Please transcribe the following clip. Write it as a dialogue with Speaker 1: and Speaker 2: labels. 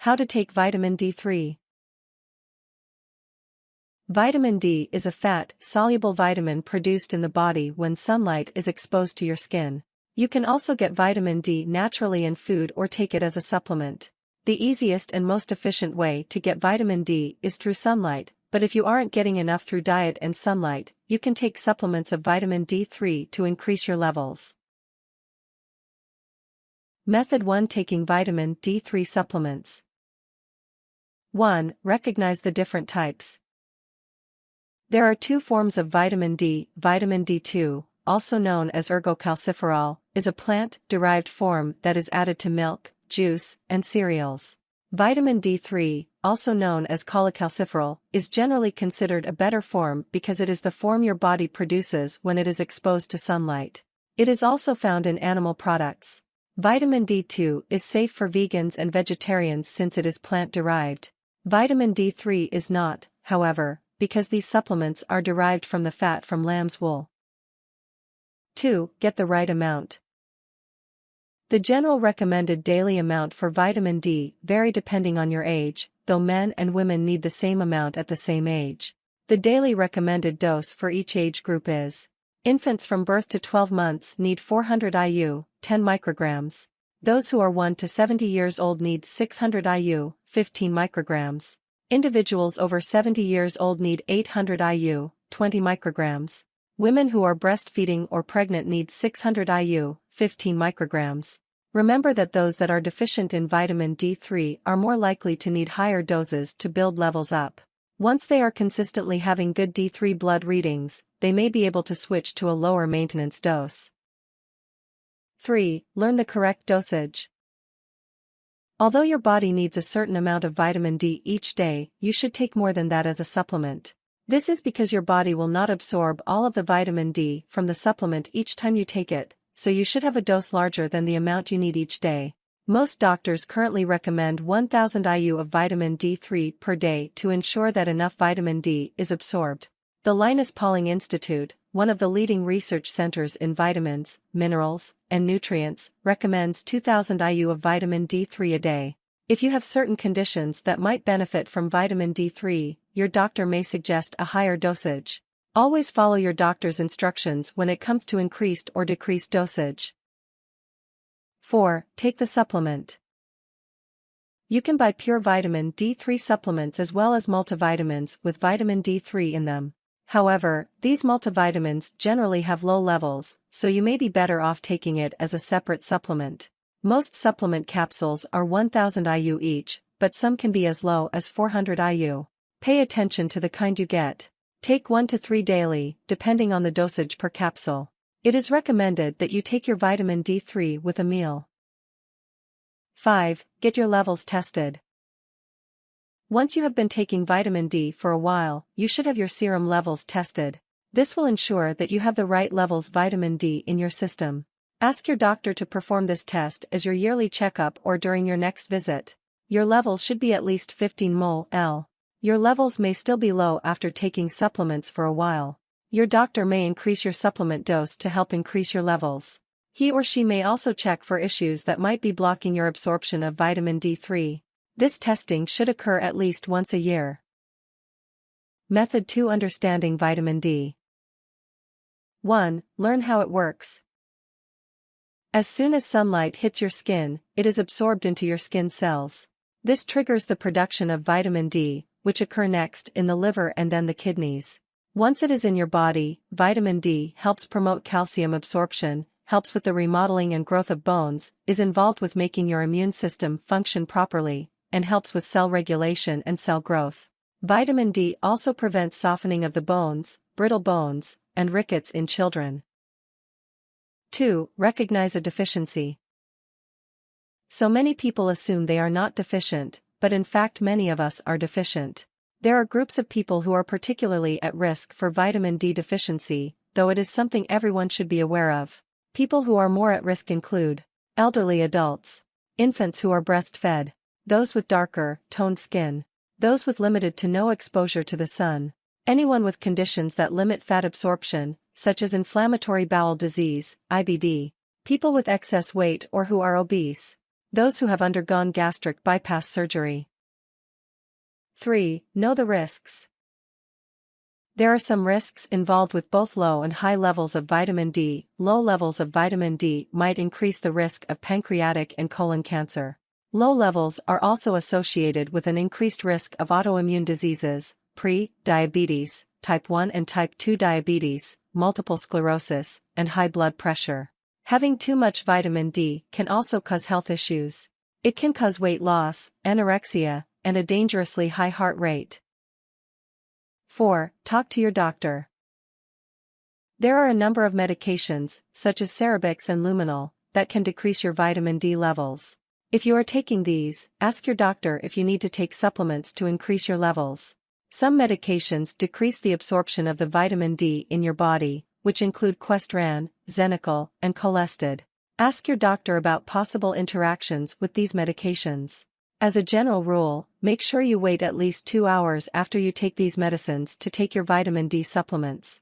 Speaker 1: How to take vitamin D3. Vitamin D is a fat-soluble vitamin produced in the body when sunlight is exposed to your skin. You can also get vitamin D naturally in food or take it as a supplement. The easiest and most efficient way to get vitamin D is through sunlight, but if you aren't getting enough through diet and sunlight, you can take supplements of vitamin D3 to increase your levels. Method 1: Taking vitamin D3 supplements. 1. Recognize the different types. There are two forms of vitamin D. Vitamin D2, also known as ergocalciferol, is a plant-derived form that is added to milk, juice, and cereals. Vitamin D3, also known as cholecalciferol, is generally considered a better form because it is the form your body produces when it is exposed to sunlight. It is also found in animal products. Vitamin D2 is safe for vegans and vegetarians since it is plant-derived. Vitamin D3 is not, however, because these supplements are derived from the fat from lamb's wool. 2. Get the right amount. The general recommended daily amount for vitamin D vary depending on your age, though men and women need the same amount at the same age. The daily recommended dose for each age group is: infants from birth to 12 months need 400 IU, 10 micrograms. Those who are 1 to 70 years old need 600 IU, 15 micrograms. Individuals over 70 years old need 800 IU, 20 micrograms. Women who are breastfeeding or pregnant need 600 IU, 15 micrograms. Remember that those that are deficient in vitamin D3 are more likely to need higher doses to build levels up. Once they are consistently having good D3 blood readings, they may be able to switch to a lower maintenance dose. 3. Learn the correct dosage. Although your body needs a certain amount of vitamin D each day, you should take more than that as a supplement. This is because your body will not absorb all of the vitamin D from the supplement each time you take it, so you should have a dose larger than the amount you need each day. Most doctors currently recommend 1000 IU of vitamin D3 per day to ensure that enough vitamin D is absorbed. The Linus Pauling Institute, one of the leading research centers in vitamins, minerals, and nutrients, recommends 2000 IU of vitamin D3 a day. If you have certain conditions that might benefit from vitamin D3, your doctor may suggest a higher dosage. Always follow your doctor's instructions when it comes to increased or decreased dosage. 4. Take the supplement. You can buy pure vitamin D3 supplements as well as multivitamins with vitamin D3 in them. However, these multivitamins generally have low levels, so you may be better off taking it as a separate supplement. Most supplement capsules are 1000 IU each, but some can be as low as 400 IU. Pay attention to the kind you get. Take 1 to 3 daily, depending on the dosage per capsule. It is recommended that you take your vitamin D3 with a meal. 5. Get your levels tested. Once you have been taking vitamin D for a while, you should have your serum levels tested. This will ensure that you have the right levels of vitamin D in your system. Ask your doctor to perform this test as your yearly checkup or during your next visit. Your levels should be at least 15 mol/L. Your levels may still be low after taking supplements for a while. Your doctor may increase your supplement dose to help increase your levels. He or she may also check for issues that might be blocking your absorption of vitamin D3. This testing should occur at least once a year. Method 2: Understanding vitamin D. 1. Learn how it works. As soon as sunlight hits your skin, it is absorbed into your skin cells. This triggers the production of vitamin D, which occur next in the liver and then the kidneys. Once it is in your body, vitamin D helps promote calcium absorption, helps with the remodeling and growth of bones, is involved with making your immune system function properly, and helps with cell regulation and cell growth. Vitamin D also prevents softening of the bones, brittle bones, and rickets in children. 2. Recognize a deficiency. So many people assume they are not deficient, but in fact many of us are deficient. There are groups of people who are particularly at risk for vitamin D deficiency, though it is something everyone should be aware of. People who are more at risk include elderly adults, infants who are breastfed, those with darker, toned skin, those with limited to no exposure to the sun, anyone with conditions that limit fat absorption, such as inflammatory bowel disease, IBD, people with excess weight or who are obese. Those who have undergone gastric bypass surgery. 3. Know the risks. There are some risks involved with both low and high levels of vitamin D. Low levels of vitamin D might increase the risk of pancreatic and colon cancer. Low levels are also associated with an increased risk of autoimmune diseases, pre-diabetes, type 1 and type 2 diabetes, multiple sclerosis, and high blood pressure. Having too much vitamin D can also cause health issues. It can cause weight loss, anorexia, and a dangerously high heart rate. 4. Talk to your doctor. There are a number of medications, such as Cerebix and Luminol, that can decrease your vitamin D levels. If you are taking these, ask your doctor if you need to take supplements to increase your levels. Some medications decrease the absorption of the vitamin D in your body, which include Questran, Xenical, and Colestid. Ask your doctor about possible interactions with these medications. As a general rule, make sure you wait at least 2 hours after you take these medicines to take your vitamin D supplements.